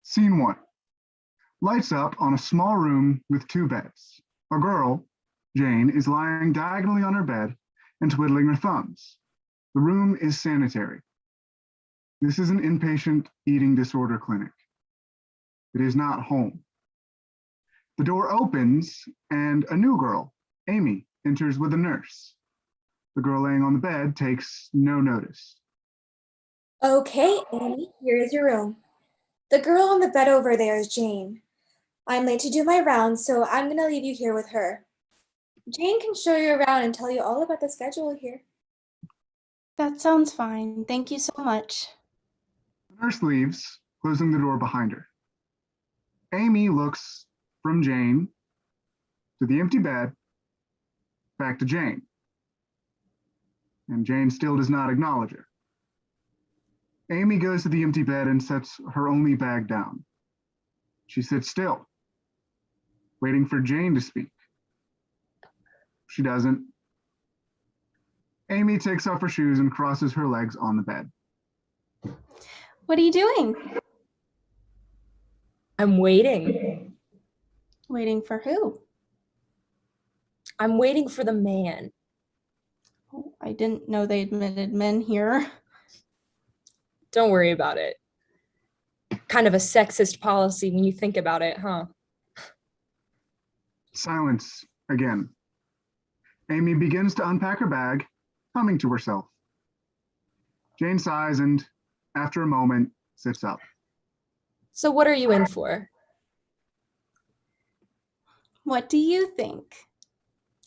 Scene one. Lights up on a small room with two beds. A girl, Jane, is lying diagonally on her bed and twiddling her thumbs. The room is sanitary. This is an inpatient eating disorder clinic. It is not home. The door opens and a new girl, Amy, enters with a nurse. The girl laying on the bed takes no notice. Okay, Amy, here is your room. The girl on the bed over there is Jane. I'm late to do my rounds, so I'm gonna leave you here with her. Jane can show you around and tell you all about the schedule here. That sounds fine. Thank you so much. The nurse leaves, closing the door behind her. Amy looks from Jane to the empty bed, back to Jane. And Jane still does not acknowledge her. Amy goes to the empty bed and sets her only bag down. She sits still, waiting for Jane to speak. She doesn't. Amy takes off her shoes and crosses her legs on the bed. What are you doing? I'm waiting. Waiting for who? I'm waiting for the man. Oh, I didn't know they admitted men here. Don't worry about it. Kind of a sexist policy when you think about it, huh? Silence again. Amy begins to unpack her bag, humming to herself. Jane sighs and, after a moment, sits up. So what are you in for? What do you think?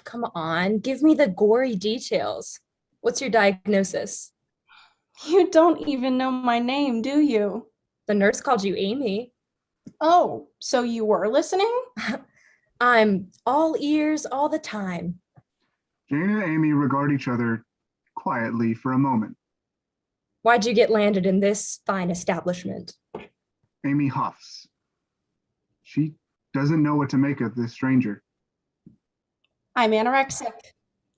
Come on, give me the gory details. What's your diagnosis? You don't even know my name, do you? The nurse called you Amy. Oh, so you were listening? I'm all ears all the time. Jane and Amy regard each other quietly for a moment. Why'd you get landed in this fine establishment? Amy huffs. She doesn't know what to make of this stranger. I'm anorexic.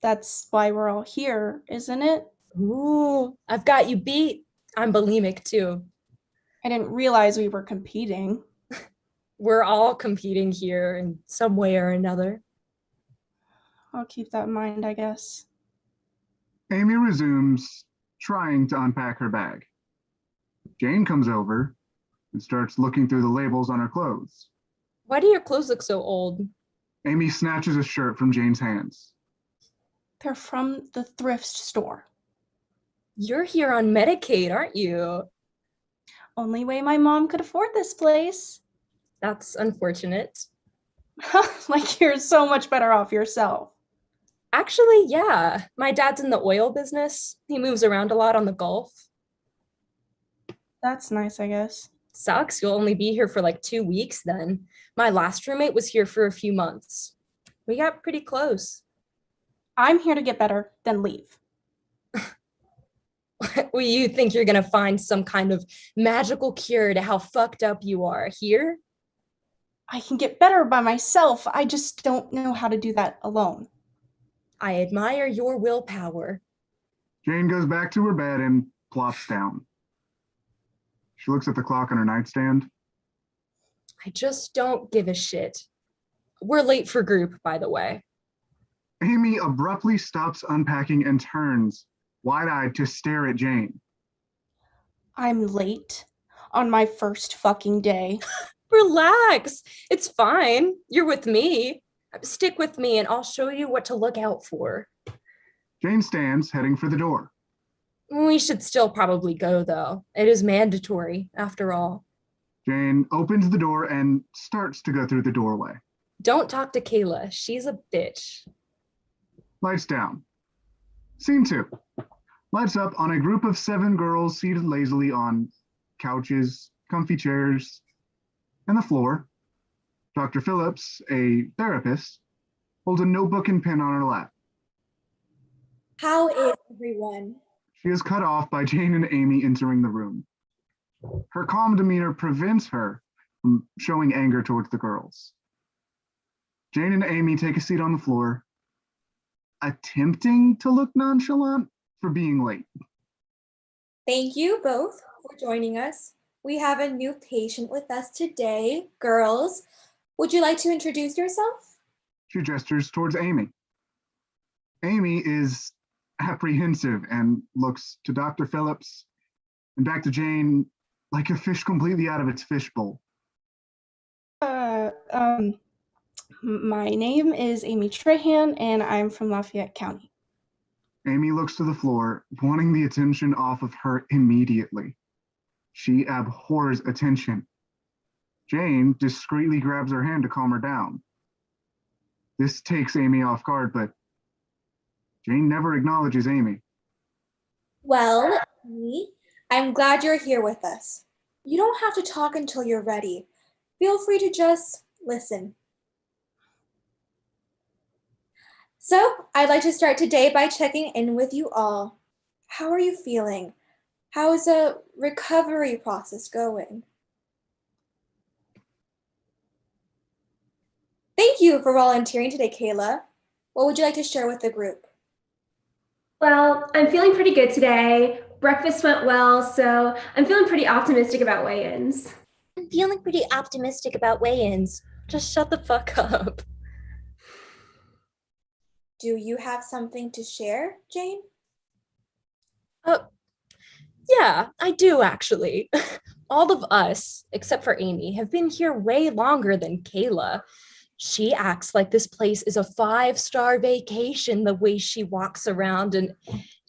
That's why we're all here, isn't it? Ooh, I've got you beat. I'm bulimic too. I didn't realize we were competing. We're all competing here in some way or another. I'll keep that in mind, I guess. Amy resumes, trying to unpack her bag. Jane comes over and starts looking through the labels on her clothes. Why do your clothes look so old? Amy snatches a shirt from Jane's hands. They're from the thrift store. You're here on Medicaid, aren't you? Only way my mom could afford this place. That's unfortunate. Like you're so much better off yourself. Actually, yeah. My dad's in the oil business. He moves around a lot on the Gulf. That's nice, I guess. Sucks. You'll only be here for like 2 weeks then. My last roommate was here for a few months. We got pretty close. I'm here to get better, then leave. Well, you think you're gonna find some kind of magical cure to how fucked up you are here? I can get better by myself. I just don't know how to do that alone. I admire your willpower. Jane goes back to her bed and plops down. She looks at the clock on her nightstand. I just don't give a shit. We're late for group, by the way. Amy abruptly stops unpacking and turns, wide-eyed, to stare at Jane. I'm late on my first fucking day. Relax. It's fine. You're with me. Stick with me and I'll show you what to look out for. Jane stands, heading for the door. We should still probably go, though. It is mandatory, after all. Jane opens the door and starts to go through the doorway. Don't talk to Kayla. She's a bitch. Lights down. Scene two. Lights up on a group of 7 girls seated lazily on couches, comfy chairs, and the floor. Dr. Phillips, a therapist, holds a notebook and pen on her lap. How is everyone? She is cut off by Jane and Amy entering the room. Her calm demeanor prevents her from showing anger towards the girls. Jane and Amy take a seat on the floor, attempting to look nonchalant for being late. Thank you both for joining us. We have a new patient with us today. Girls, would you like to introduce yourself? She gestures towards Amy. Amy is apprehensive and looks to Dr. Phillips and back to Jane like a fish completely out of its fishbowl. My name is Amy Trahan, and I'm from Lafayette County. Amy looks to the floor, wanting the attention off of her immediately. She abhors attention. Jane discreetly grabs her hand to calm her down. This takes Amy off guard, but Jane never acknowledges Amy. Well, Amy, I'm glad you're here with us. You don't have to talk until you're ready. Feel free to just listen. So, I'd like to start today by checking in with you all. How are you feeling? How is the recovery process going? Thank you for volunteering today, Kayla. What would you like to share with the group? Well, I'm feeling pretty good today. Breakfast went well, so I'm feeling pretty optimistic about weigh-ins. I'm feeling pretty optimistic about weigh-ins. Just shut the fuck up. Do you have something to share, Jane? Yeah, I do actually. All of us, except for Amy, have been here way longer than Kayla. She acts like this place is a 5-star vacation the way she walks around, and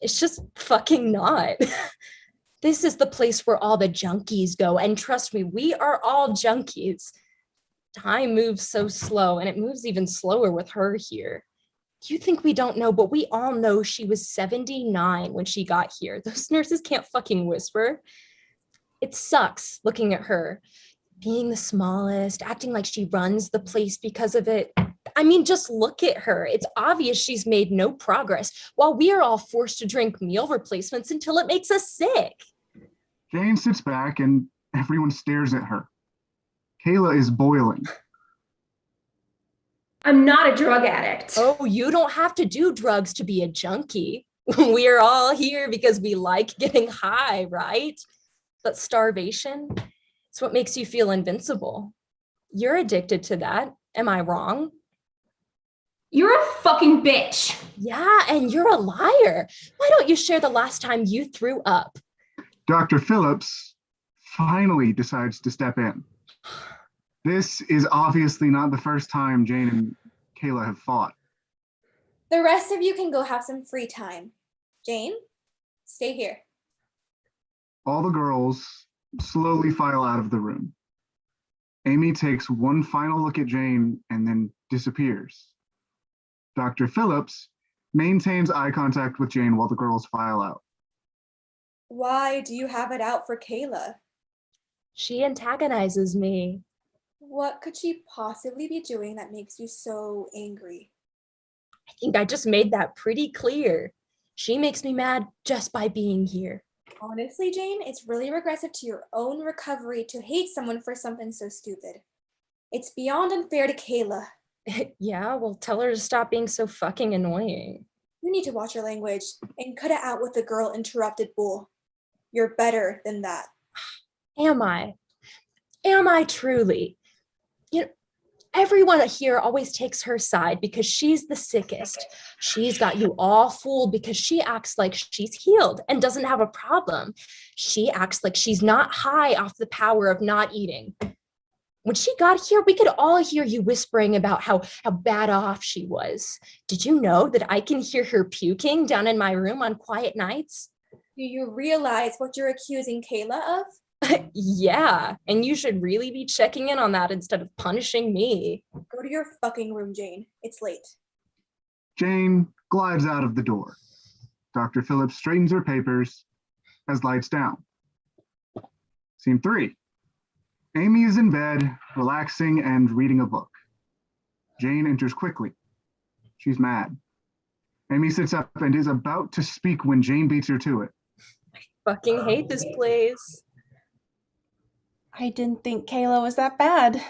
it's just fucking not. This is the place where all the junkies go, and trust me, we are all junkies. Time moves so slow, and it moves even slower with her here. You think we don't know, but we all know she was 79 when she got here. Those nurses can't fucking whisper. It sucks looking at her, being the smallest, acting like she runs the place because of it. I mean, just look at her. It's obvious she's made no progress, while we are all forced to drink meal replacements until it makes us sick. Jane sits back and everyone stares at her. Kayla is boiling. I'm not a drug addict. Oh, you don't have to do drugs to be a junkie. We are all here because we like getting high, right? But starvation, it's what makes you feel invincible. You're addicted to that. Am I wrong? You're a fucking bitch. Yeah, and you're a liar. Why don't you share the last time you threw up? Dr. Phillips finally decides to step in. This is obviously not the first time Jane and Kayla have fought. The rest of you can go have some free time. Jane, stay here. All the girls slowly file out of the room. Amy takes one final look at Jane and then disappears. Dr. Phillips maintains eye contact with Jane while the girls file out. Why do you have it out for Kayla? She antagonizes me. What could she possibly be doing that makes you so angry? I think I just made that pretty clear. She makes me mad just by being here. Honestly, Jane, it's really regressive to your own recovery to hate someone for something so stupid. It's beyond unfair to Kayla. Yeah, well, tell her to stop being so fucking annoying. You need to watch your language and cut it out with the girl interrupted bull. You're better than that. Am I? Am I truly? You know, everyone here always takes her side because she's the sickest. She's got you all fooled because she acts like she's healed and doesn't have a problem. She acts like she's not high off the power of not eating. When she got here, we could all hear you whispering about how bad off she was. Did you know that I can hear her puking down in my room on quiet nights? Do you realize what you're accusing Kayla of? Yeah, and you should really be checking in on that instead of punishing me. Go to your fucking room, Jane. It's late. Jane glides out of the door. Dr. Phillips straightens her papers, has lights down. Scene 3. Amy is in bed, relaxing and reading a book. Jane enters quickly. She's mad. Amy sits up and is about to speak when Jane beats her to it. Fucking hate this place. I didn't think Kayla was that bad.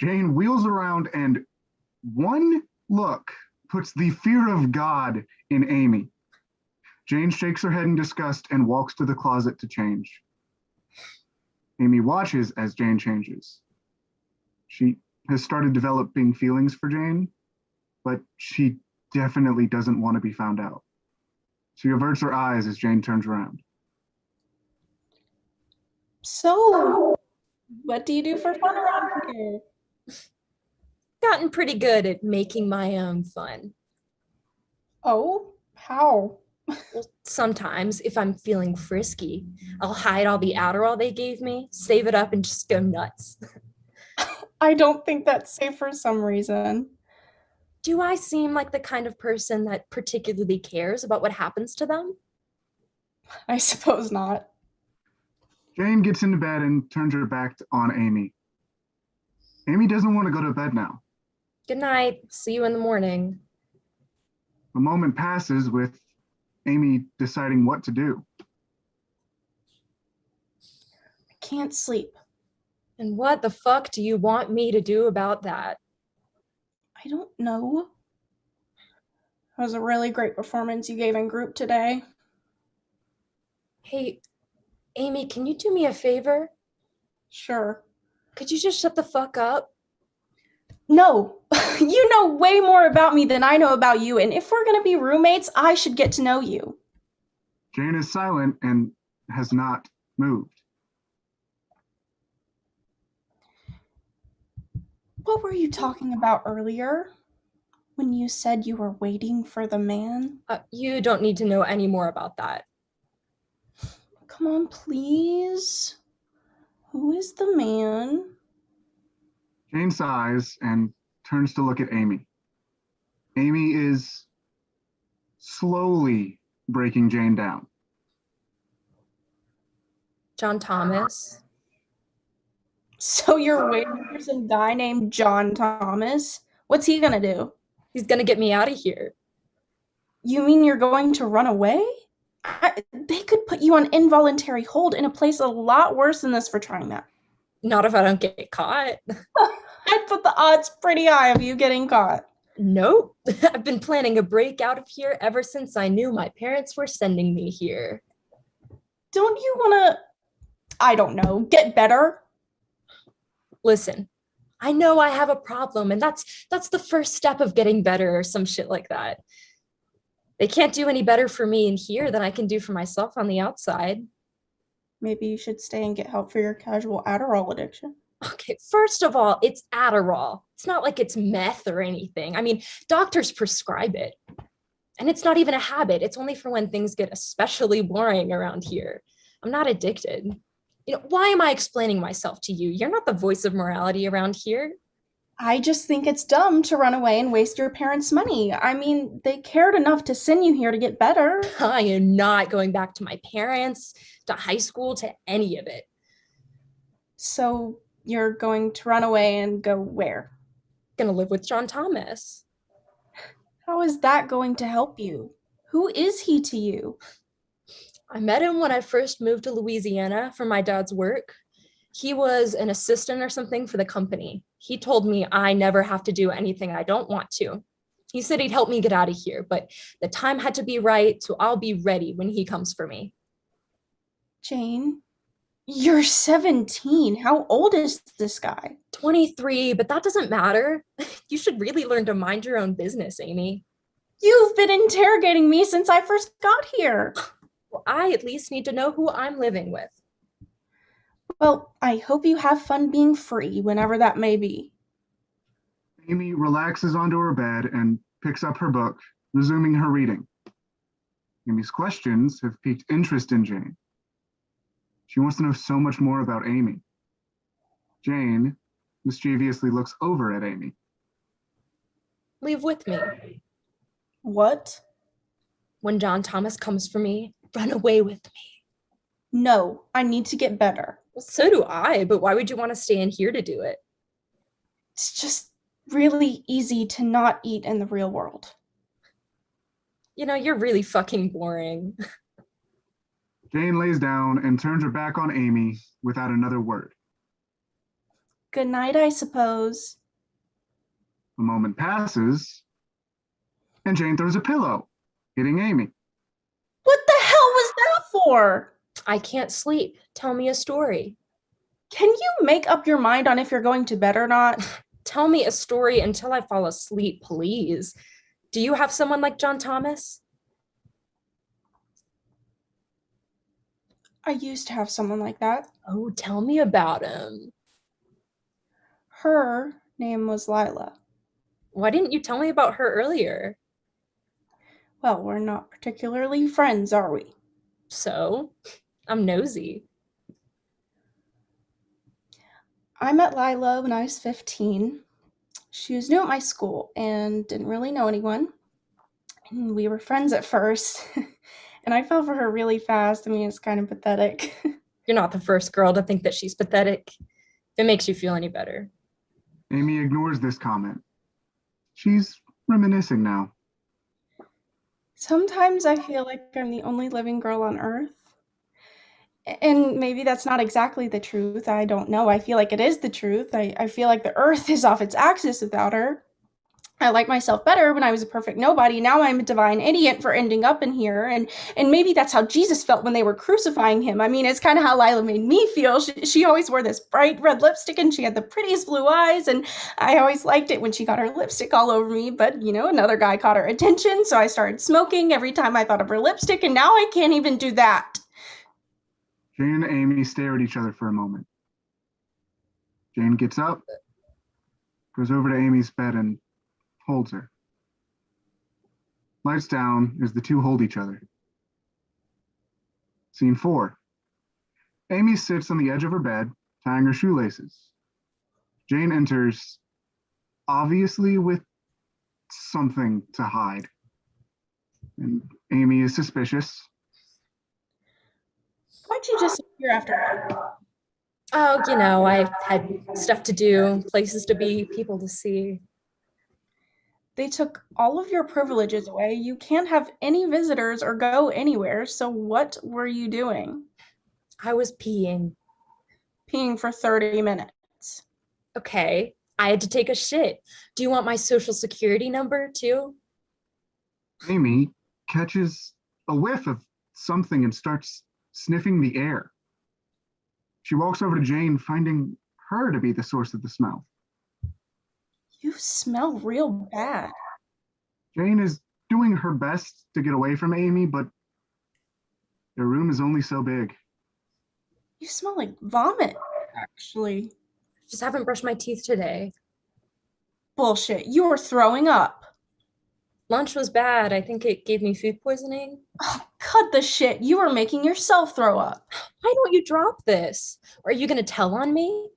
Jane wheels around and one look puts the fear of God in Amy. Jane shakes her head in disgust and walks to the closet to change. Amy watches as Jane changes. She has started developing feelings for Jane, but she definitely doesn't want to be found out. She averts her eyes as Jane turns around. So, what do you do for fun around here? Gotten pretty good at making my own fun. Oh, how? Well, sometimes, if I'm feeling frisky, I'll hide all the Adderall they gave me, save it up, and just go nuts. I don't think that's safe for some reason. Do I seem like the kind of person that particularly cares about what happens to them? I suppose not. Jane gets into bed and turns her back on Amy. Amy doesn't want to go to bed now. Good night. See you in the morning. A moment passes with Amy deciding what to do. I can't sleep. And what the fuck do you want me to do about that? I don't know. It was a really great performance you gave in group today. Hey, Amy, can you do me a favor? Sure. Could you just shut the fuck up? No, you know way more about me than I know about you, and if we're gonna be roommates, I should get to know you. Jane is silent and has not moved. What were you talking about earlier? When you said you were waiting for the man? You don't need to know any more about that. Come on, please. Who is the man? Jane sighs and turns to look at Amy. Amy is slowly breaking Jane down. John Thomas. So you're waiting for some guy named John Thomas? What's he gonna do? He's gonna get me out of here. You mean you're going to run away? They could put you on involuntary hold in a place a lot worse than this for trying that. Not if I don't get caught. I'd put the odds pretty high of you getting caught. Nope. I've been planning a break out of here ever since I knew my parents were sending me here. Don't you wanna, I don't know, get better? Listen, I know I have a problem, and that's the first step of getting better or some shit like that. They can't do any better for me in here than I can do for myself on the outside. Maybe you should stay and get help for your casual Adderall addiction. Okay, first of all, it's Adderall. It's not like it's meth or anything. I mean, doctors prescribe it. And it's not even a habit. It's only for when things get especially boring around here. I'm not addicted. You know, why am I explaining myself to you? You're not the voice of morality around here. I just think it's dumb to run away and waste your parents' money. I mean, they cared enough to send you here to get better. I am not going back to my parents, to high school, to any of it. So you're going to run away and go where? Gonna live with John Thomas. How is that going to help you? Who is he to you? I met him when I first moved to Louisiana for my dad's work. He was an assistant or something for the company. He told me I never have to do anything I don't want to. He said he'd help me get out of here, but the time had to be right, so I'll be ready when he comes for me. Jane, you're 17. How old is this guy? 23, but that doesn't matter. You should really learn to mind your own business, Amy. You've been interrogating me since I first got here. Well, I at least need to know who I'm living with. Well, I hope you have fun being free, whenever that may be. Amy relaxes onto her bed and picks up her book, resuming her reading. Amy's questions have piqued interest in Jane. She wants to know so much more about Amy. Jane mischievously looks over at Amy. Leave with me. What? When John Thomas comes for me, run away with me. No, I need to get better. Well, so do I, but why would you want to stay in here to do it? It's just really easy to not eat in the real world. You know, you're really fucking boring. Jane lays down and turns her back on Amy without another word. Good night, I suppose. A moment passes, and Jane throws a pillow, hitting Amy. What the hell was that for? I can't sleep. Tell me a story. Can you make up your mind on if you're going to bed or not? Tell me a story until I fall asleep, please. Do you have someone like John Thomas? I used to have someone like that. Oh, tell me about him. Her name was Lila. Why didn't you tell me about her earlier? Well, we're not particularly friends, are we? So, I'm nosy. I met Lila when I was 15. She was new at my school and didn't really know anyone. And we were friends at first. And I fell for her really fast. I mean, it's kind of pathetic. You're not the first girl to think that she's pathetic. If it makes you feel any better. Amy ignores this comment. She's reminiscing now. Sometimes I feel like I'm the only living girl on Earth. And maybe that's not exactly the truth. I don't know. I feel like it is the truth. I feel like the Earth is off its axis without her. I liked myself better when I was a perfect nobody. Now I'm a divine idiot for ending up in here. And maybe that's how Jesus felt when they were crucifying him. I mean, it's kind of how Lila made me feel. She always wore this bright red lipstick and she had the prettiest blue eyes. And I always liked it when she got her lipstick all over me. But, you know, another guy caught her attention. So I started smoking every time I thought of her lipstick. And now I can't even do that. Jane and Amy stare at each other for a moment. Jane gets up, goes over to Amy's bed and holds her. Lights down as the two hold each other. Scene 4. Amy sits on the edge of her bed, tying her shoelaces. Jane enters, obviously with something to hide. And Amy is suspicious. Why'd you just appear after? Oh, you know, I had stuff to do, places to be, people to see. They took all of your privileges away. You can't have any visitors or go anywhere. So what were you doing? I was peeing. Peeing for 30 minutes. Okay, I had to take a shit. Do you want my social security number too? Amy catches a whiff of something and starts sniffing the air. She walks over to Jane, finding her to be the source of the smell. You smell real bad. Jane is doing her best to get away from Amy, but their room is only so big. You smell like vomit, actually. Just haven't brushed my teeth today. Bullshit. You were throwing up. Lunch was bad. I think it gave me food poisoning. Oh, cut the shit. You were making yourself throw up. Why don't you drop this? Are you going to tell on me?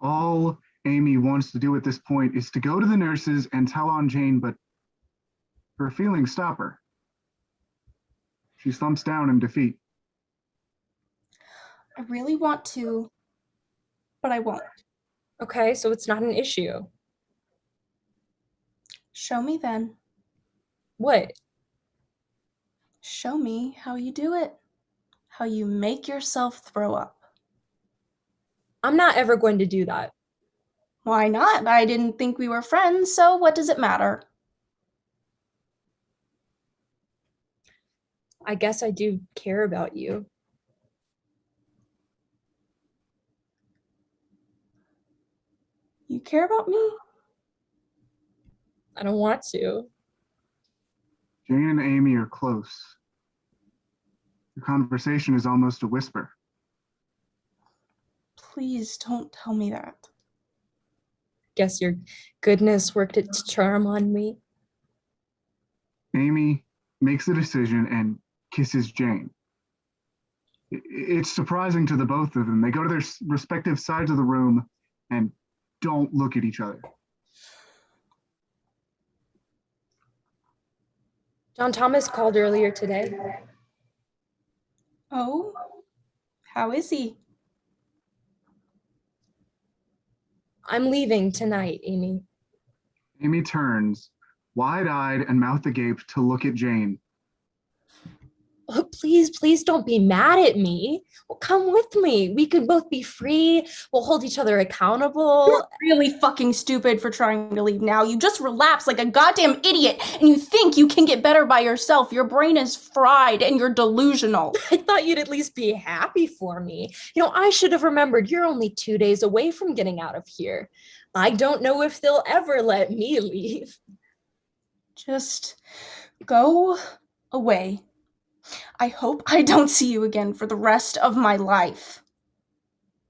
All Amy wants to do at this point is to go to the nurses and tell on Jane, but her feelings stop her. She slumps down in defeat. I really want to, but I won't. Okay, so it's not an issue. Show me then. What? Show me how you do it. How you make yourself throw up. I'm not ever going to do that. Why not? I didn't think we were friends, so what does it matter? I guess I do care about you. You care about me? I don't want to. Jane and Amy are close. The conversation is almost a whisper. Please don't tell me that. Guess your goodness worked its charm on me. Amy makes a decision and kisses Jane. It's surprising to the both of them. They go to their respective sides of the room and don't look at each other. John Thomas called earlier today. Oh? How is he? I'm leaving tonight, Amy. Amy turns, wide-eyed and mouth agape, to look at Jane. Oh, please, please don't be mad at me. Well, come with me. We could both be free. We'll hold each other accountable. Really fucking stupid for trying to leave now. You just relapse like a goddamn idiot and you think you can get better by yourself. Your brain is fried and you're delusional. I thought you'd at least be happy for me. I should have remembered you're only 2 days away from getting out of here. I don't know if they'll ever let me leave. Just go away. I hope I don't see you again for the rest of my life.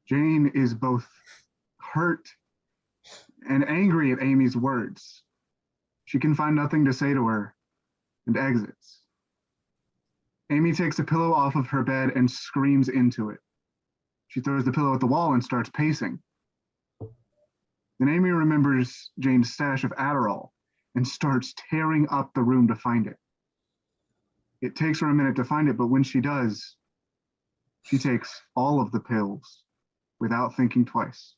Jane is both hurt and angry at Amy's words. She can find nothing to say to her and exits. Amy takes a pillow off of her bed and screams into it. She throws the pillow at the wall and starts pacing. Then Amy remembers Jane's stash of Adderall and starts tearing up the room to find it. It takes her a minute to find it, but when she does, she takes all of the pills without thinking twice.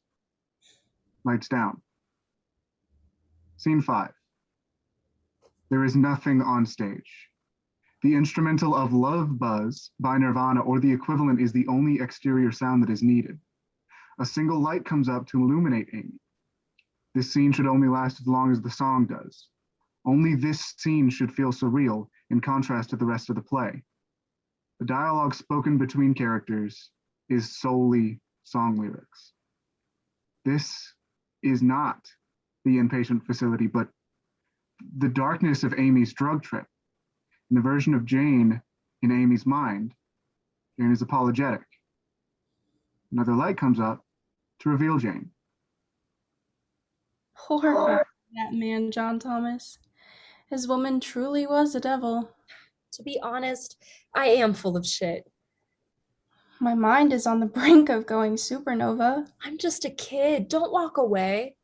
Lights down. Scene 5. There is nothing on stage. The instrumental of Love Buzz by Nirvana or the equivalent is the only exterior sound that is needed. A single light comes up to illuminate Amy. This scene should only last as long as the song does. Only this scene should feel surreal in contrast to the rest of the play. The dialogue spoken between characters is solely song lyrics. This is not the inpatient facility, but the darkness of Amy's drug trip. In the version of Jane in Amy's mind, Jane is apologetic. Another light comes up to reveal Jane. Poor that man, John Thomas. His woman truly was a devil. To be honest, I am full of shit. My mind is on the brink of going supernova. I'm just a kid. Don't walk away.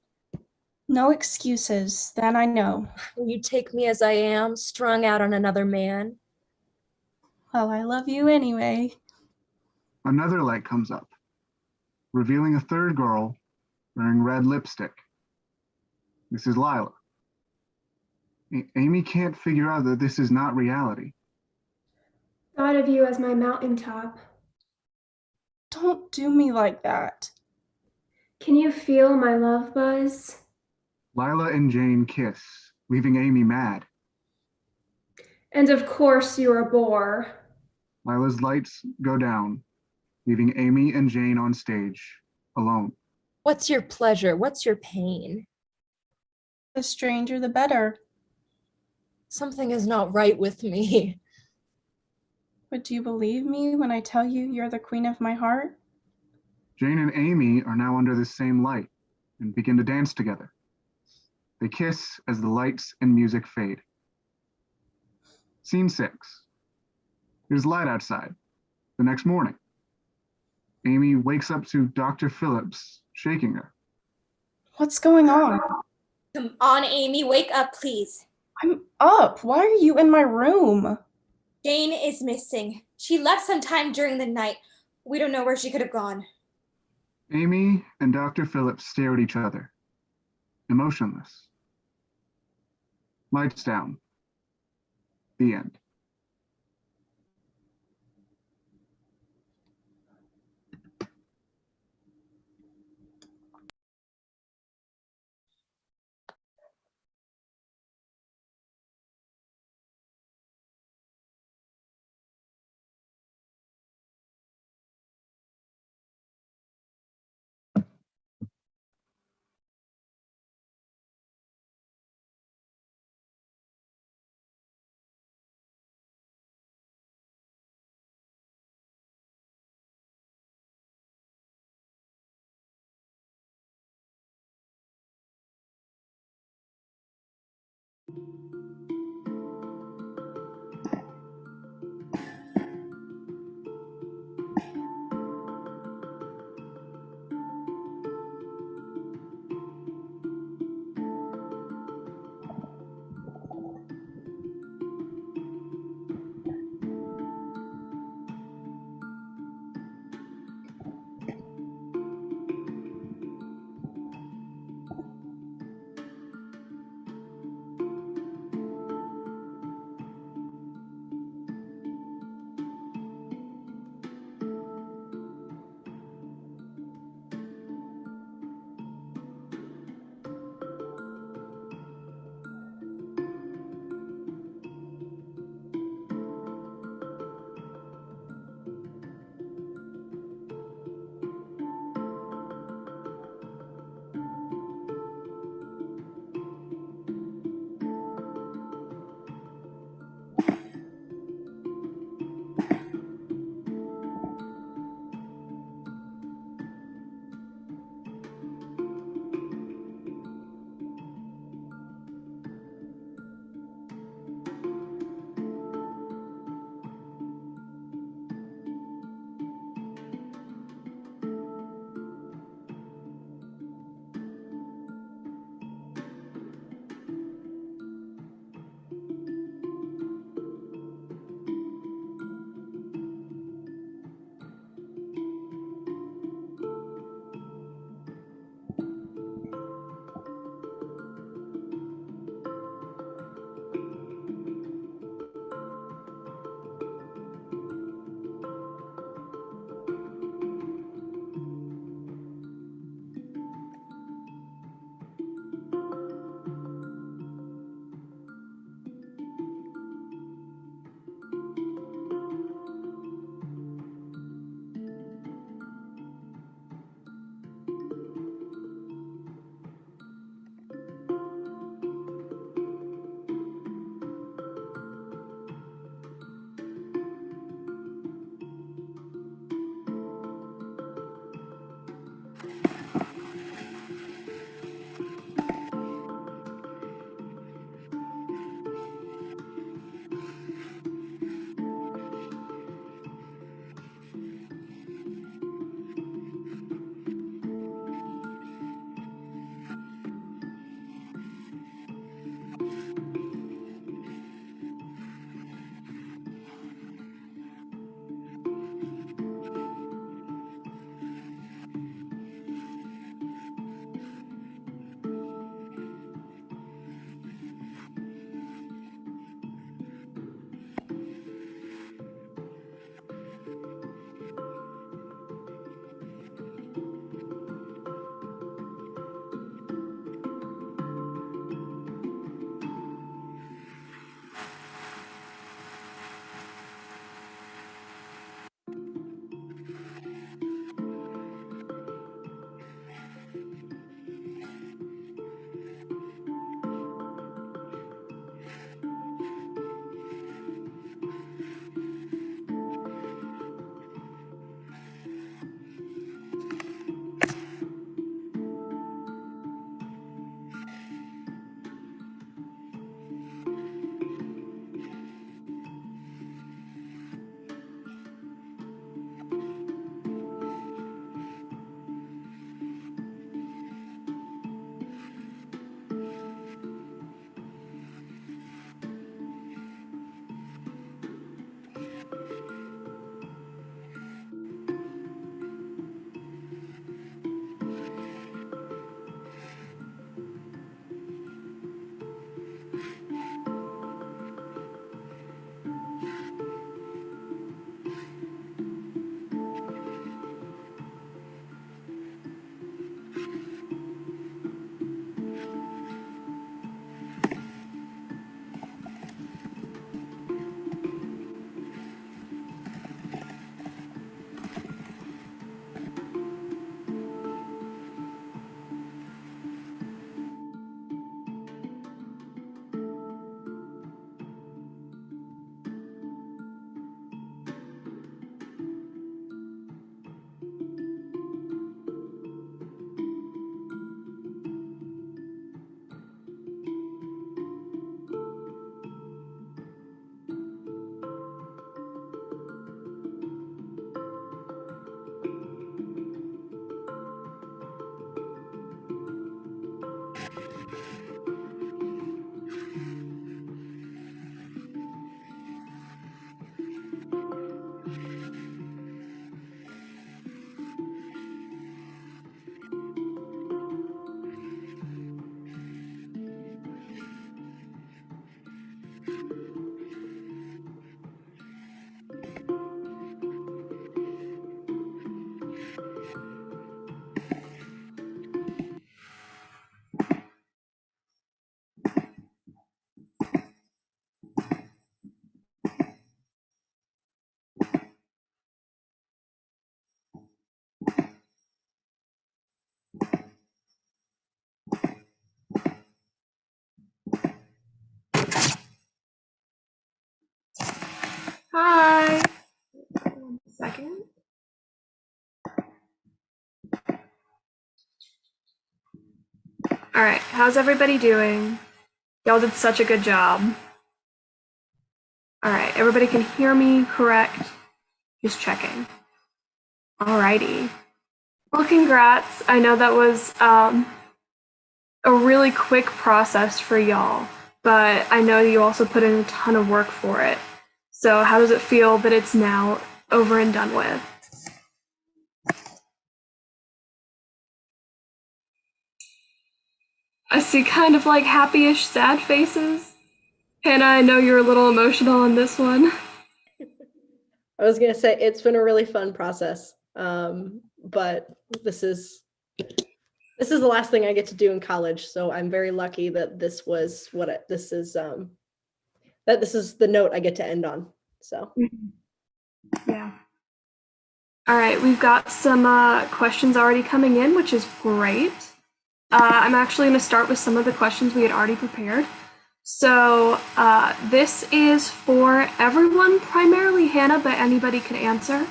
No excuses, that I know. Will you take me as I am, strung out on another man? Well, I love you anyway. Another light comes up, revealing a third girl wearing red lipstick. This is Lila. Amy can't figure out that this is not reality. Thought of you as my mountaintop. Don't do me like that. Can you feel my love buzz? Lila and Jane kiss, leaving Amy mad. And of course you're a bore. Lila's lights go down, leaving Amy and Jane on stage, alone. What's your pleasure? What's your pain? The stranger, the better. Something is not right with me. But do you believe me when I tell you you're the queen of my heart? Jane and Amy are now under the same light and begin to dance together. They kiss as the lights and music fade. Scene 6. There's light outside. The next morning, Amy wakes up to Dr. Phillips shaking her. What's going on? Come on, Amy, wake up, please. I'm up. Why are you in my room? Jane is missing. She left sometime during the night. We don't know where she could have gone. Amy and Dr. Phillips stare at each other, emotionless. Lights down. The end. Hi. 1 second. All right, how's everybody doing? Y'all did such a good job. All right, everybody can hear me correct? Just checking. Alrighty. Well, congrats. I know that was a really quick process for y'all, but I know you also put in a ton of work for it. So how does it feel that it's now over and done with? I see kind of like happy-ish sad faces. Hannah, I know you're a little emotional on this one. I was gonna say it's been a really fun process, but this is the last thing I get to do in college, so I'm very lucky that this was this is the note I get to end on. So Yeah. All right, we've got some questions already coming in, which is great. I'm actually going to start with some of the questions we had already prepared. So this is for everyone, primarily Hannah, but anybody could answer.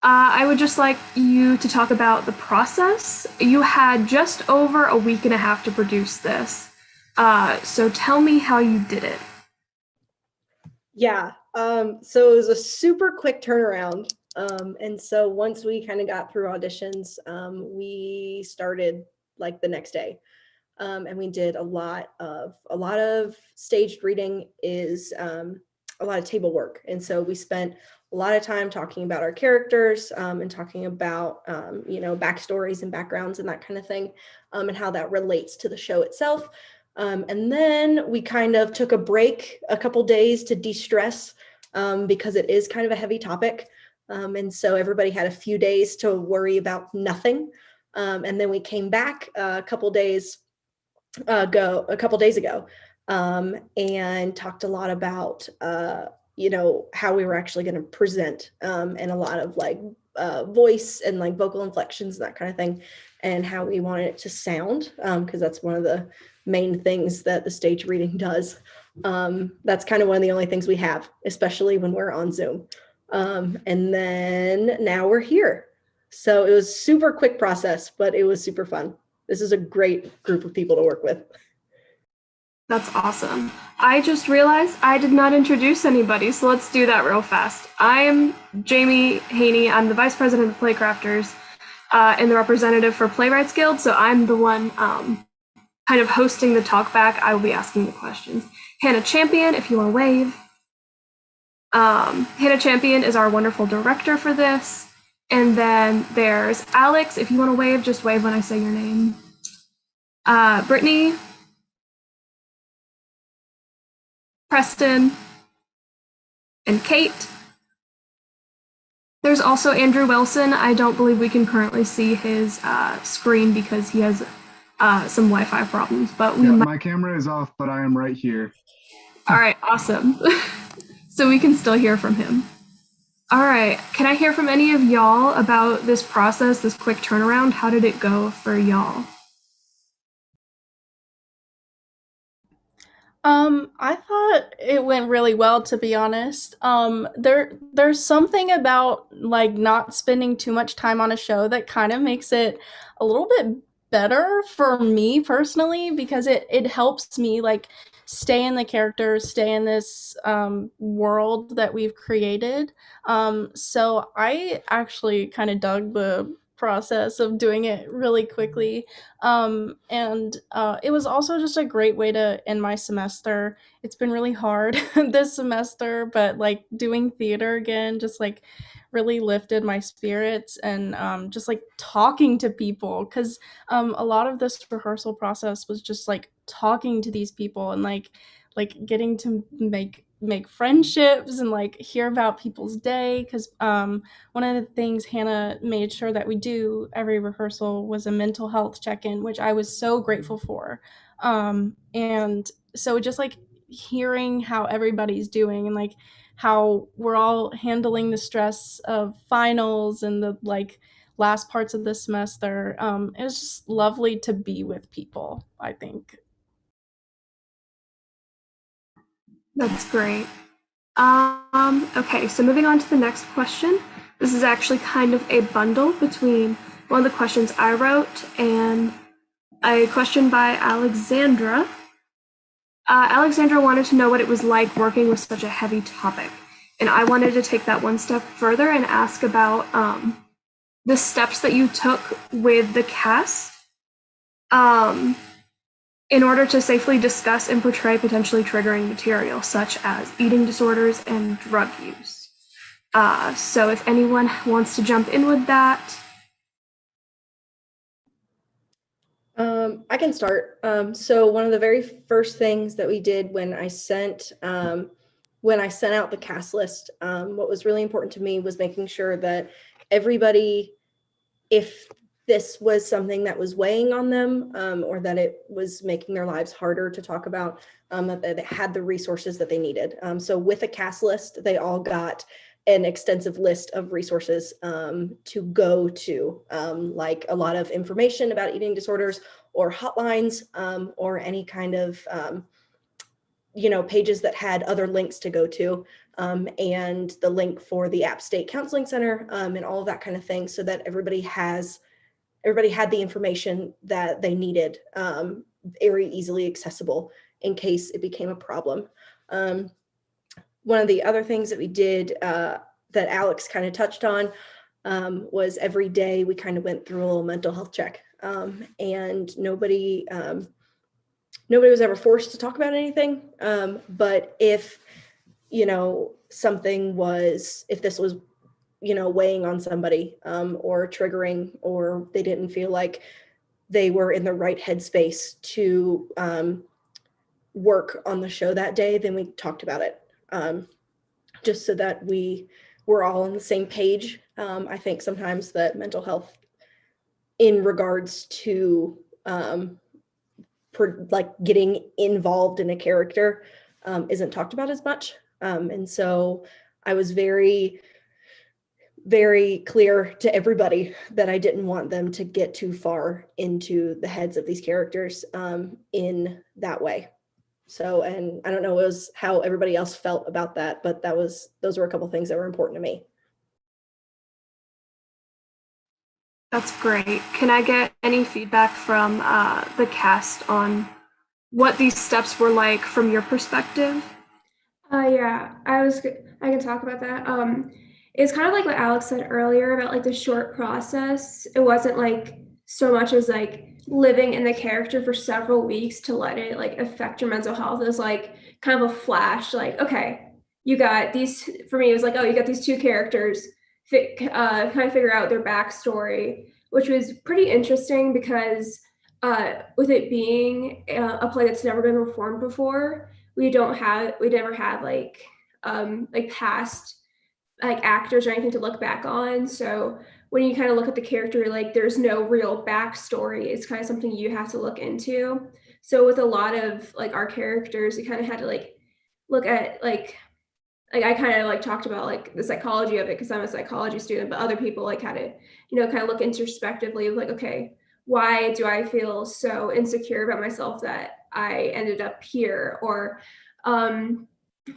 I would just like you to talk about the process. You had just over a week and a half to produce this. So tell me how you did it. yeah, so it was a super quick turnaround. And so once we kind of got through auditions, we started like the next day. And we did a lot of staged reading is a lot of table work. And so we spent a lot of time talking about our characters and talking about, backstories and backgrounds and that kind of thing, and how that relates to the show itself. And then we kind of took a break a couple days to de-stress because it is kind of a heavy topic. And so everybody had a few days to worry about nothing. And then we came back a couple days ago and talked a lot about how we were actually going to present and a lot of like voice and like vocal inflections and that kind of thing, and how we wanted it to sound, because that's one of the main things that the stage reading does. That's kind of one of the only things we have, especially when we're on Zoom. And then now we're here. So it was super quick process, but it was super fun. This is a great group of people to work with. That's awesome. I just realized I did not introduce anybody, so let's do that real fast. I am Jamie Haney. I'm the Vice President of Playcrafters and the representative for Playwrights Guild, so I'm the one kind of hosting the talkback. I will be asking the questions. Hannah Champion, if you want to wave. Hannah Champion is our wonderful director for this. And then there's Alex. If you want to wave, just wave when I say your name. Brittany, Preston, and Kate. There's also Andrew Wilson. I don't believe we can currently see his screen because he has some Wi-Fi problems, but my camera is off, but I am right here. All right, awesome. So we can still hear from him. All right, can I hear from any of y'all about this process, this quick turnaround? How did it go for y'all? I thought it went really well, to be honest. There's something about like not spending too much time on a show that kind of makes it a little bit better for me personally, because it helps me like stay in the character, stay in this world that we've created. So I actually kind of dug the process of doing it really quickly. And it was also just a great way to end my semester. It's been really hard this semester, but like doing theater again just like really lifted my spirits, and just like talking to people, because a lot of this rehearsal process was just like talking to these people and like getting to make friendships and like hear about people's day, because one of the things Hannah made sure that we do every rehearsal was a mental health check-in, which I was so grateful for. And so just like hearing how everybody's doing and like how we're all handling the stress of finals and the like last parts of the semester, it was just lovely to be with people, I think. That's great. Okay, so moving on to the next question. This is actually kind of a bundle between one of the questions I wrote and a question by Alexandra. Alexandra wanted to know what it was like working with such a heavy topic. And I wanted to take that one step further and ask about the steps that you took with the cast in order to safely discuss and portray potentially triggering material, such as eating disorders and drug use. So if anyone wants to jump in with that. I can start. So one of the very first things that we did when I sent out the cast list, what was really important to me was making sure that everybody, if this was something that was weighing on them, or that it was making their lives harder to talk about, that they had the resources that they needed. So with a cast list, they all got an extensive list of resources to go to, like a lot of information about eating disorders or hotlines, or any kind of pages that had other links to go to, and the link for the App State Counseling Center, and all of that kind of thing, so that everybody had the information that they needed, very easily accessible in case it became a problem. One of the other things that we did, that Alex kind of touched on, was every day we kind of went through a little mental health check, and nobody was ever forced to talk about anything. But if if this was weighing on somebody, or triggering, or they didn't feel like they were in the right headspace to work on the show that day, then we talked about it, just so that we were all on the same page. I think sometimes that mental health in regards to getting involved in a character isn't talked about as much. And so I was very, very clear to everybody that I didn't want them to get too far into the heads of these characters in that way. So, and I don't know how everybody else felt about that, but those were a couple things that were important to me. That's great. Can I get any feedback from the cast on what these steps were like from your perspective? Yeah, I can talk about that. It's kind of like what Alex said earlier about like the short process. It wasn't like so much as like living in the character for several weeks to let it like affect your mental health. It was like kind of a flash, like, okay, you got these, for me, it was like, oh, you got these two characters, kind of figure out their backstory, which was pretty interesting because with it being a play that's never been performed before, we never had like past like actors or anything to look back on. So when you kind of look at the character, like there's no real backstory. It's kind of something you have to look into. So with a lot of like our characters, we kind of had to like look at like I kind of like talked about like the psychology of it because I'm a psychology student, but other people like had to, kind of look introspectively of like, okay, why do I feel so insecure about myself that I ended up here? Or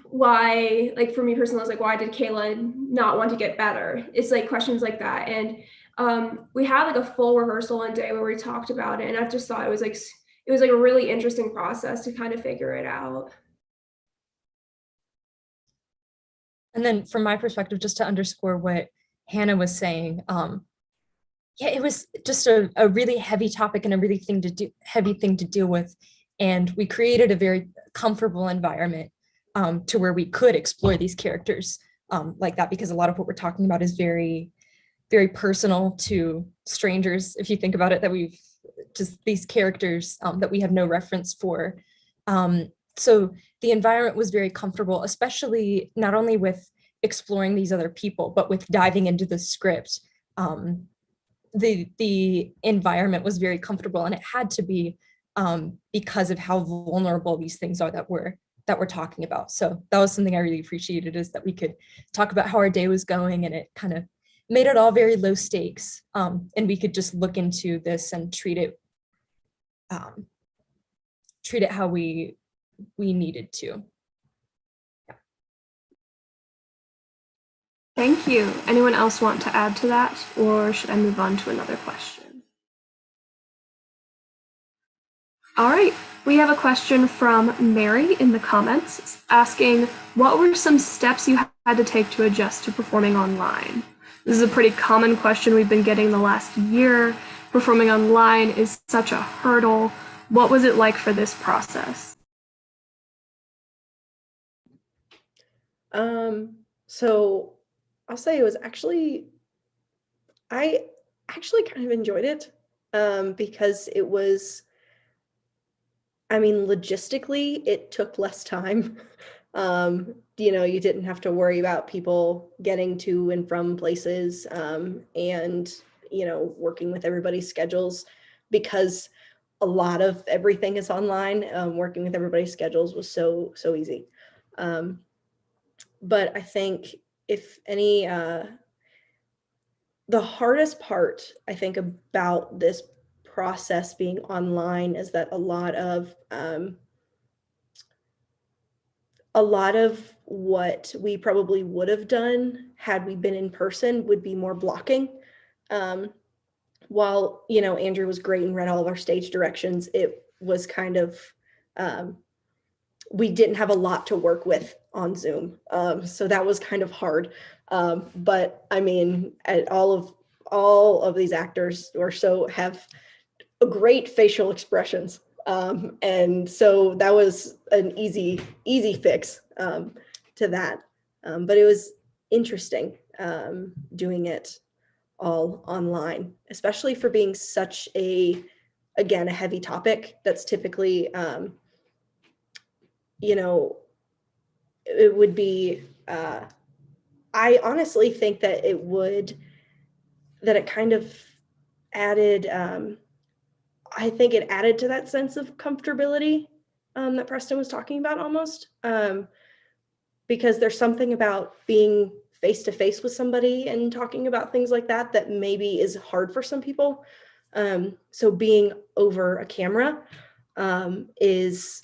why, like for me personally, I was like, why did Kayla not want to get better? It's like questions like that. And we had like a full rehearsal one day where we talked about it. And I just thought it was like a really interesting process to kind of figure it out. And then from my perspective, just to underscore what Hannah was saying, yeah, it was just a really heavy topic and a really heavy thing to deal with. And we created a very comfortable environment to where we could explore these characters like that, because a lot of what we're talking about is very, very personal to strangers. If you think about it, that we've just these characters that we have no reference for. So the environment was very comfortable, especially not only with exploring these other people, but with diving into the script. The environment was very comfortable, and it had to be because of how vulnerable these things are that we're talking about. So that was something I really appreciated, is that we could talk about how our day was going, and it kind of made it all very low stakes. And we could just look into this and treat it how we needed to. Thank you. Anyone else want to add to that, or should I move on to another question? All right, we have a question from Mary in the comments asking, what were some steps you had to take to adjust to performing online? This is a pretty common question we've been getting the last year. Performing online is such a hurdle. What was it like for this process? So I'll say it was I actually kind of enjoyed it, because it was, I mean, logistically, it took less time. You didn't have to worry about people getting to and from places, and, working with everybody's schedules, because a lot of everything is online. Working with everybody's schedules was so easy. But I think if any, the hardest part, I think, about this process being online is that a lot of what we probably would have done had we been in person would be more blocking. While, Andrew was great and read all of our stage directions, it was kind of, we didn't have a lot to work with on Zoom. So that was kind of hard. But I mean, all of these actors have great facial expressions. And so that was an easy fix to that. But it was interesting doing it all online, especially for being such a heavy topic that's typically, it would be, I honestly think that it kind of added, I think it added to that sense of comfortability that Preston was talking about almost, because there's something about being face to face with somebody and talking about things like that maybe is hard for some people. So being over a camera is,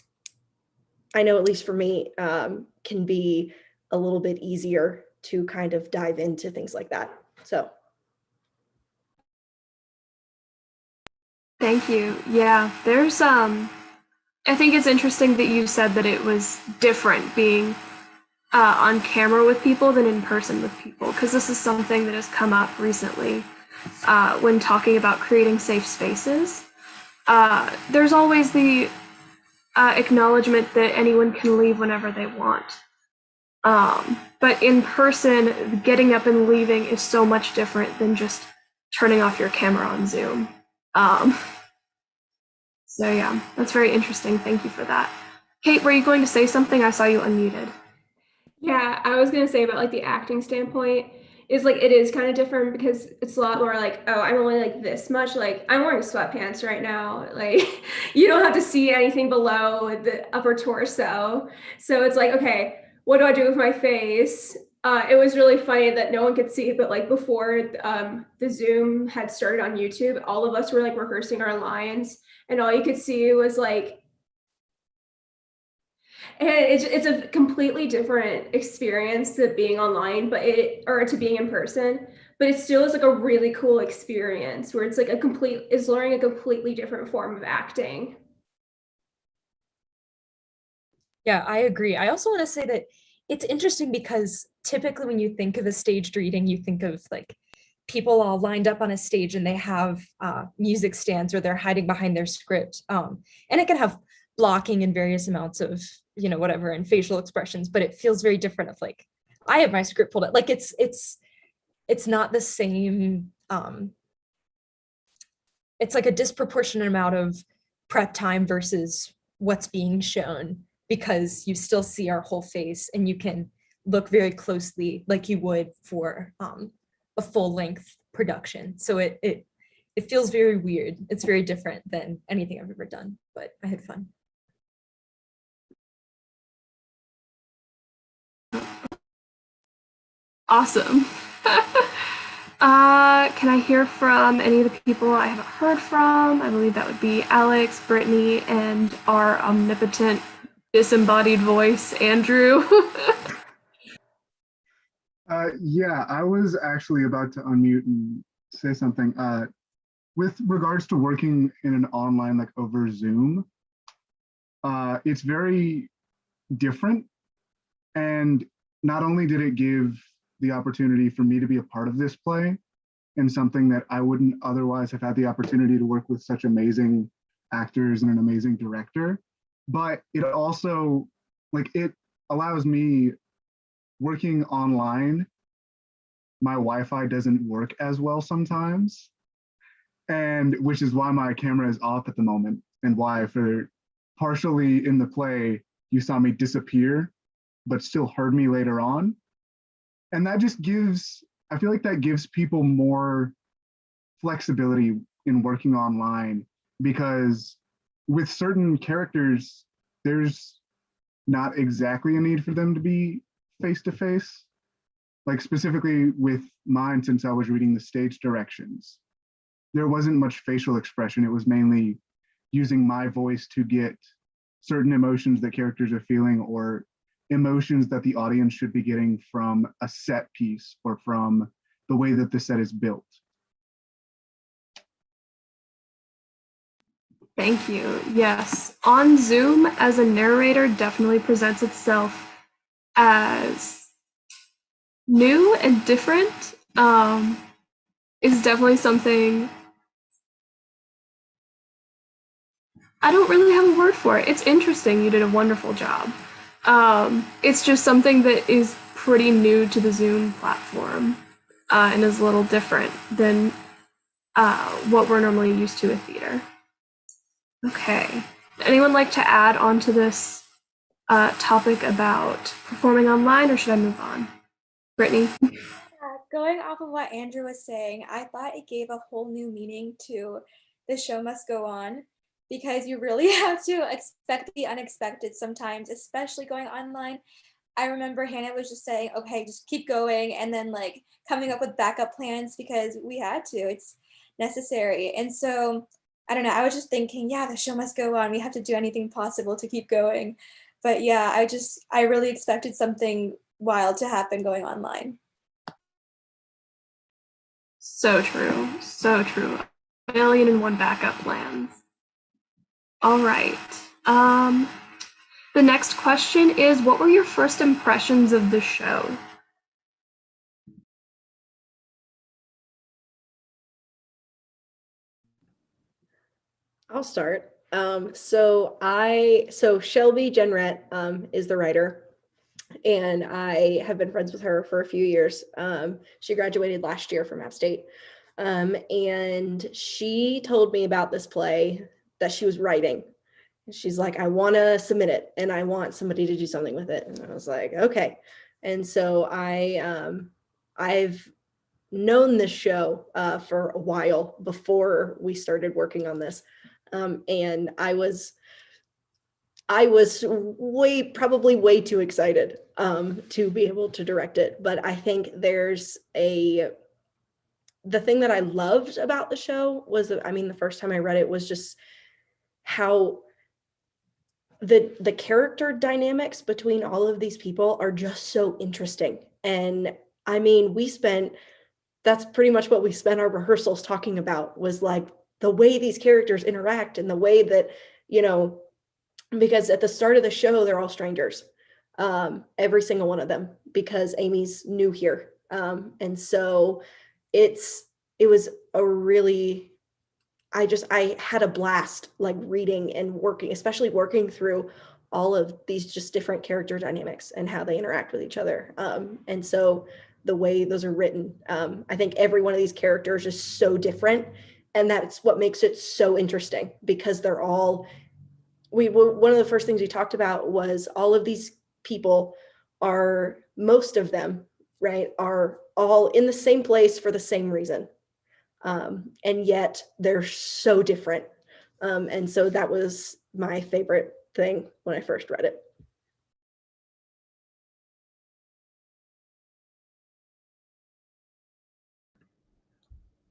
I know at least for me, can be a little bit easier to kind of dive into things like that. So. Thank you. Yeah, there's I think it's interesting that you said that it was different being on camera with people than in person with people, because this is something that has come up recently when talking about creating safe spaces. There's always the acknowledgement that anyone can leave whenever they want. But in person, getting up and leaving is so much different than just turning off your camera on Zoom. So yeah, that's very interesting. Thank you for that. Kate, were you going to say something? I saw you unmuted. Yeah, I was gonna say about like the acting standpoint is like it is kind of different because it's a lot more like, oh, I'm only like this much. Like I'm wearing sweatpants right now. Like you don't have to see anything below the upper torso. So it's like, okay, what do I do with my face? It was really funny that no one could see, but like before the Zoom had started on YouTube, all of us were like rehearsing our lines, and all you could see was like. And it's a completely different experience to being online, or to being in person, but it still is like a really cool experience where it's like it's learning a completely different form of acting. Yeah, I agree. I also want to say that it's interesting because typically when you think of a staged reading, you think of like people all lined up on a stage and they have music stands or they're hiding behind their script. And it can have blocking and various amounts of, whatever, and facial expressions, but it feels very different of like, I have my script pulled out. Like it's not the same. It's like a disproportionate amount of prep time versus what's being shown, because you still see our whole face and you can look very closely like you would for a full length production. So it feels very weird. It's very different than anything I've ever done, but I had fun. Awesome. Can I hear from any of the people I haven't heard from? I believe that would be Alex, Brittany, and our omnipotent disembodied voice, Andrew. Yeah, I was actually about to unmute and say something. With regards to working in an online, like over Zoom, it's very different. And not only did it give the opportunity for me to be a part of this play and something that I wouldn't otherwise have had the opportunity to work with such amazing actors and an amazing director, but it also, like, it allows me working online. My Wi-Fi doesn't work as well sometimes, and which is why my camera is off at the moment, and why for partially in the play you saw me disappear but still heard me later on. And that just gives, I feel like that gives people more flexibility in working online, because with certain characters there's not exactly a need for them to be face to face, like specifically with mine, since I was reading the stage directions, there wasn't much facial expression. It was mainly using my voice to get certain emotions that characters are feeling, or emotions that the audience should be getting from a set piece or from the way that the set is built. Thank you. Yes, on Zoom, as a narrator, definitely presents itself as new and different. Is definitely something I don't really have a word for it. It's interesting. You did a wonderful job. It's just something that is pretty new to the Zoom platform, and is a little different than what we're normally used to with theater. Okay. Would anyone like to add on to this topic about performing online, or should I move on? Brittany? Going off of what Andrew was saying, I thought it gave a whole new meaning to The Show Must Go On, because you really have to expect the unexpected sometimes, especially going online. I remember Hannah was just saying, okay, just keep going, and then like coming up with backup plans because we had to. It's necessary. And so I don't know, I was just thinking, yeah, the show must go on. We have to do anything possible to keep going. But yeah, I really expected something wild to happen going online. So true. So true. A million and one backup plans. All right. The next question is, what were your first impressions of the show? I'll start. So Shelby Jenrette is the writer, and I have been friends with her for a few years. She graduated last year from App State, and she told me about this play that she was writing. She's like, I want to submit it, and I want somebody to do something with it. And I was like, okay. And so I've known this show for a while before we started working on this. And I was probably way too excited to be able to direct it. But I think the thing that I loved about the show was that, I mean, the first time I read it was just how the character dynamics between all of these people are just so interesting. And I mean, that's pretty much what we spent our rehearsals talking about, was like the way these characters interact, and the way that, because at the start of the show, they're all strangers, every single one of them, because Amy's new here. And so it was a really, I had a blast, like, reading and working, especially working through all of these just different character dynamics and how they interact with each other. And so the way those are written, I think every one of these characters is so different, and that's what makes it so interesting, because they're all, one of the first things we talked about was all of these people most of them, right, are all in the same place for the same reason. And yet they're so different. And so that was my favorite thing when I first read it.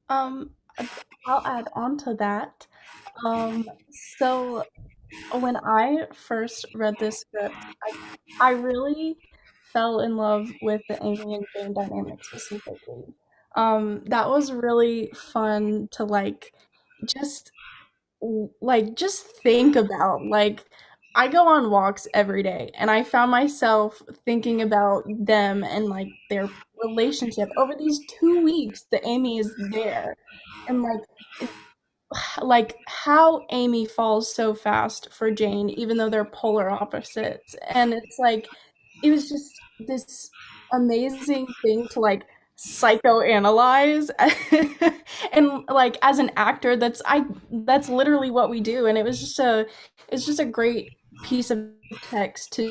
I'll add on to that. So when I first read this script, I really fell in love with the Amy and Jane dynamic specifically. That was really fun to just just think about. Like, I go on walks every day and I found myself thinking about them and like their relationship over these 2 weeks that Amy is there, and like how Amy falls so fast for Jane, even though they're polar opposites. And it's like, it was just this amazing thing to like psychoanalyze. And like as an actor, that's literally what we do. And it's just a great piece of text to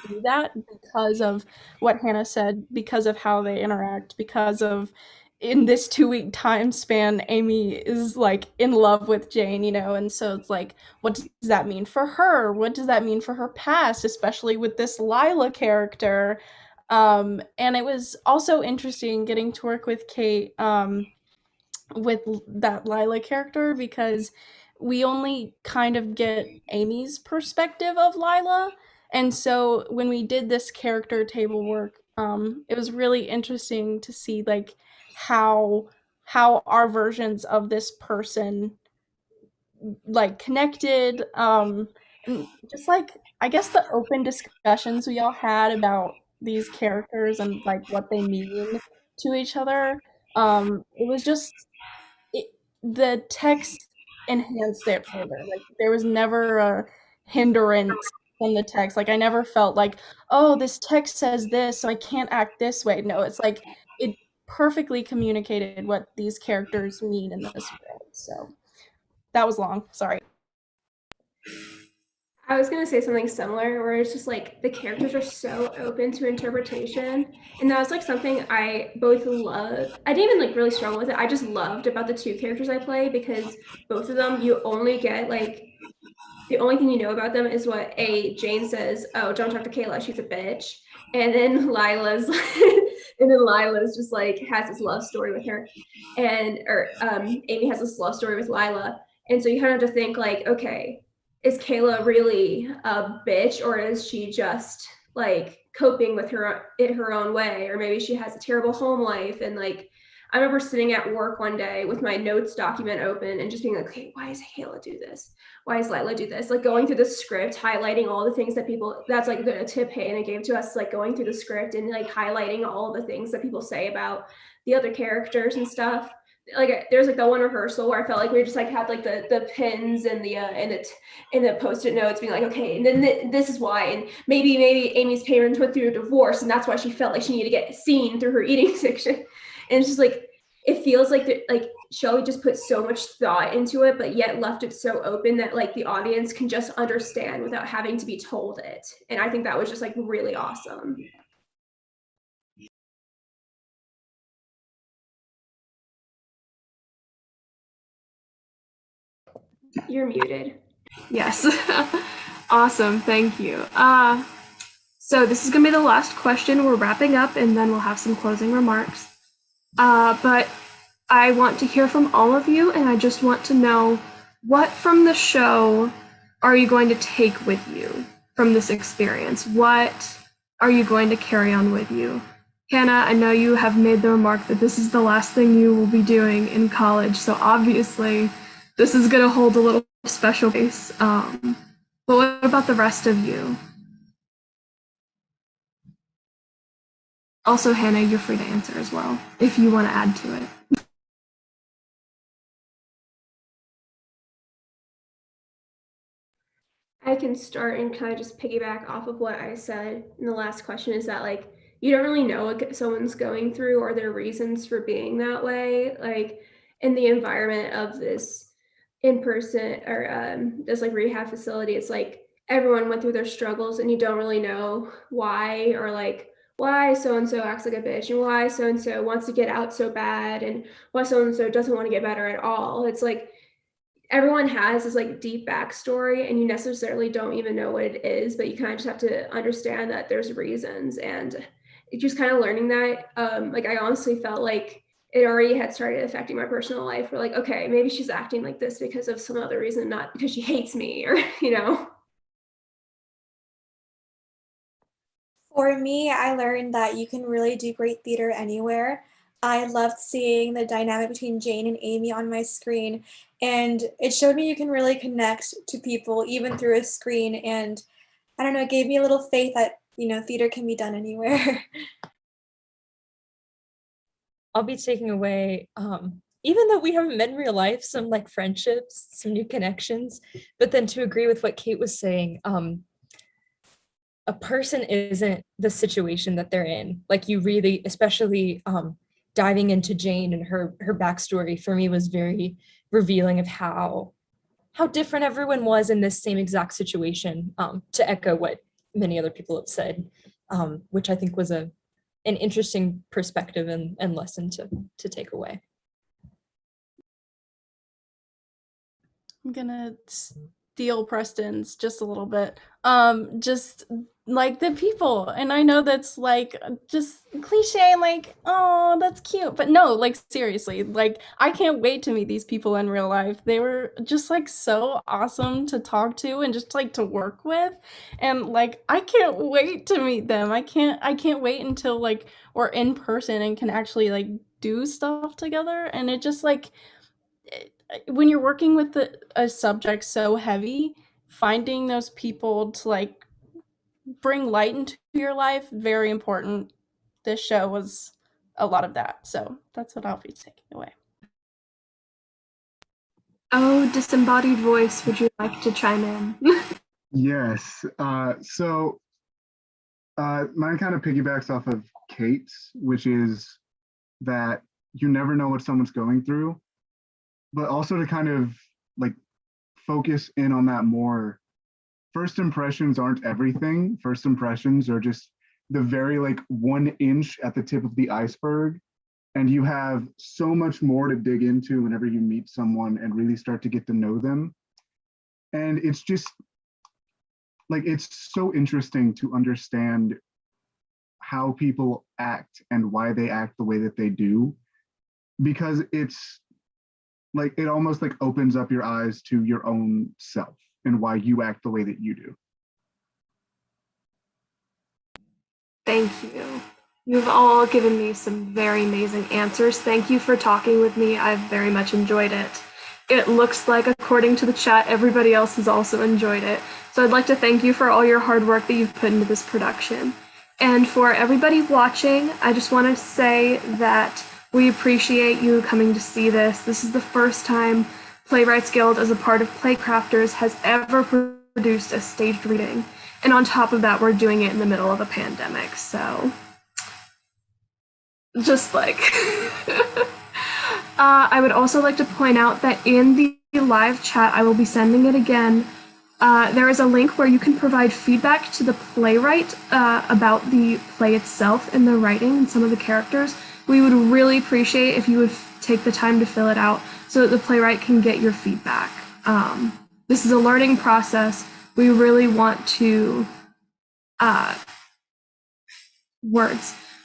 do that because of what Hannah said, because of how they interact, because of in this 2 week time span, Amy is like in love with Jane, and so it's like, what does that mean for her? What does that mean for her past, especially with this Lila character? And it was also interesting getting to work with Kate with that Lila character, because we only kind of get Amy's perspective of Lila. And so when we did this character table work, it was really interesting to see like how our versions of this person like connected, and just like I guess the open discussions we all had about these characters and like what they mean to each other. It was just the text enhanced it further. Like there was never a hindrance from the text. Like I never felt like, oh, this text says this, so I can't act this way. No, it's like it perfectly communicated what these characters mean in this world. So that was long. Sorry. I was gonna say something similar, where it's just like the characters are so open to interpretation, and that was like something I both love. I didn't even like really struggle with it. I just loved about the two characters I play, because both of them you only get like the only thing you know about them is what Jane says. Oh, don't talk to Kayla, she's a bitch. And then Lila's just like has this love story with her, or Amy has this love story with Lila, and so you kind of have to think like, okay, is Kayla really a bitch, or is she just like coping with her own way, or maybe she has a terrible home life? And like I remember sitting at work one day with my notes document open and just being like, okay, why does Kayla do this? Why does Lila do this? Like going through the script, highlighting all the things that people, that's like the tip Hannah gave to us, like going through the script and like highlighting all the things that people say about the other characters and stuff. Like there's like the one rehearsal where I felt like we just like had like the pins and the post-it notes being like, okay, and then this is why, and maybe Amy's parents went through a divorce and that's why she felt like she needed to get seen through her eating section. And it's just like, it feels like Shelley just put so much thought into it, but yet left it so open that like the audience can just understand without having to be told it. And I think that was just like really awesome. You're muted. Yes. Awesome. Thank you. So this is going to be the last question. We're wrapping up and then we'll have some closing remarks. But I want to hear from all of you, and I just want to know, what from the show are you going to take with you from this experience? What are you going to carry on with you? Hannah, I know you have made the remark that this is the last thing you will be doing in college, so obviously this is going to hold a little special place. But what about the rest of you? Also, Hannah, you're free to answer as well, if you want to add to it. I can start and kind of just piggyback off of what I said in the last question, is that like, you don't really know what someone's going through or their reasons for being that way. Like in the environment of this in-person or this like rehab facility, it's like everyone went through their struggles and you don't really know why, or like why so-and-so acts like a bitch and why so-and-so wants to get out so bad and why so-and-so doesn't want to get better at all. It's like everyone has this like deep backstory and you necessarily don't even know what it is, but you kind of just have to understand that there's reasons. And just kind of learning that, like I honestly felt like it already had started affecting my personal life. We're like, okay, maybe she's acting like this because of some other reason, not because she hates me or, you know. For me, I learned that you can really do great theater anywhere. I loved seeing the dynamic between Jane and Amy on my screen, and it showed me you can really connect to people even through a screen. And I don't know, it gave me a little faith that, theater can be done anywhere. I'll be taking away, even though we haven't met in real life, some like friendships, some new connections, but then to agree with what Kate was saying, a person isn't the situation that they're in. Like you really, especially diving into Jane and her backstory for me was very revealing of how different everyone was in this same exact situation, to echo what many other people have said, which I think was an interesting perspective and lesson to take away. I'm gonna steal Preston's just a little bit. Just like the people, and I know that's like just cliche, like, oh, that's cute, but no, like seriously, like I can't wait to meet these people in real life. They were just like so awesome to talk to and just like to work with, and like I can't wait to meet them. I can't wait until like we're in person and can actually like do stuff together. And it just like when you're working with a subject so heavy, finding those people to like bring light into your life, very important. This show was a lot of that, so that's what I'll be taking away. Oh, disembodied voice, would you like to chime in? Yes. So mine kind of piggybacks off of Kate's, which is that you never know what someone's going through, but also to kind of like focus in on that more. First impressions aren't everything. First impressions are just the very like 1 inch at the tip of the iceberg. And you have so much more to dig into whenever you meet someone and really start to get to know them. And it's just like, it's so interesting to understand how people act and why they act the way that they do, because it's like, it almost like opens up your eyes to your own self and why you act the way that you do. Thank you. You've all given me some very amazing answers. Thank you for talking with me. I've very much enjoyed it. It looks like, according to the chat, everybody else has also enjoyed it. So I'd like to thank you for all your hard work that you've put into this production. And for everybody watching, I just want to say that we appreciate you coming to see this. This is the first time Playwrights Guild, as a part of Playcrafters, has ever produced a staged reading. And on top of that, we're doing it in the middle of a pandemic. So just like, I would also like to point out that in the live chat, I will be sending it again. There is a link where you can provide feedback to the playwright about the play itself and the writing and some of the characters. We would really appreciate if you would take the time to fill it out so that the playwright can get your feedback. This is a learning process. We really want to,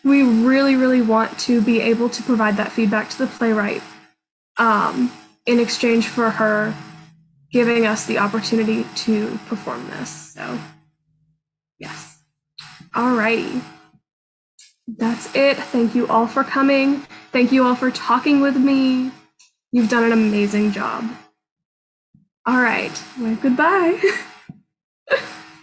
we really want to be able to provide that feedback to the playwright in exchange for her giving us the opportunity to perform this. So, yes. Alrighty. That's it. Thank you all for coming. Thank you all for talking with me. You've done an amazing job. All right. Well, goodbye.